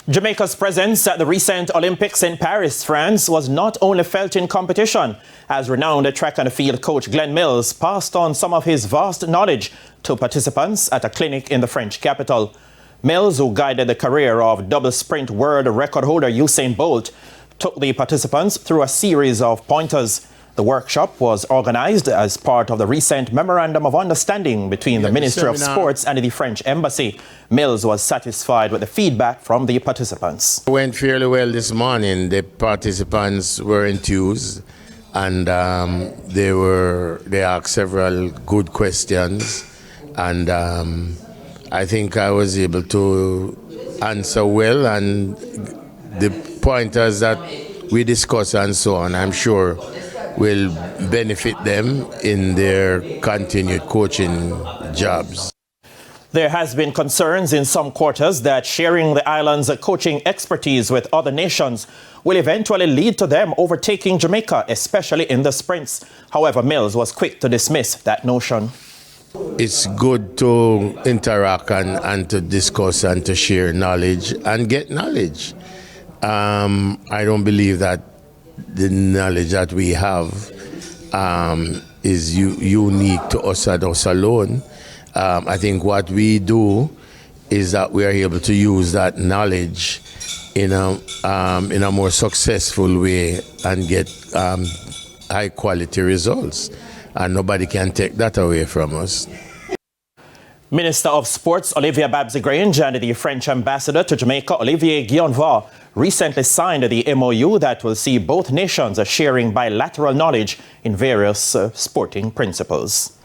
Jamaica's presence at the recent Olympics in Paris, France, was not only felt in competition, as renowned track and field coach Glen passed on some of his vast knowledge to participants at a clinic in the French capital. Mills, who guided the career of double sprint world record holder Usain Bolt, took the participants through a series of pointers. The workshop was organized as part of the recent Memorandum of Understanding between the Ministry of Sports and the French Embassy. Mills was satisfied with the feedback from the participants. It went fairly well this morning. The participants were enthused and they asked several good questions, and I think I was able to answer well, and the pointers that we discussed and so on, I'm sure will benefit them in their continued coaching jobs. There has been concerns in some quarters that sharing the island's coaching expertise with other nations will eventually lead to them overtaking Jamaica, especially in the sprints. However, Mills was quick to dismiss that notion. It's good to interact and to discuss and to share knowledge and get knowledge. I don't believe that the knowledge that we have is unique to us and us alone. I think what we do is that we are able to use that knowledge in a more successful way and get high quality results, and nobody can take that away from us. Minister of Sports Olivia Babsy-Grange and the French ambassador to Jamaica, Olivier Guionvar, recently signed the MOU that will see both nations sharing bilateral knowledge in various sporting principles.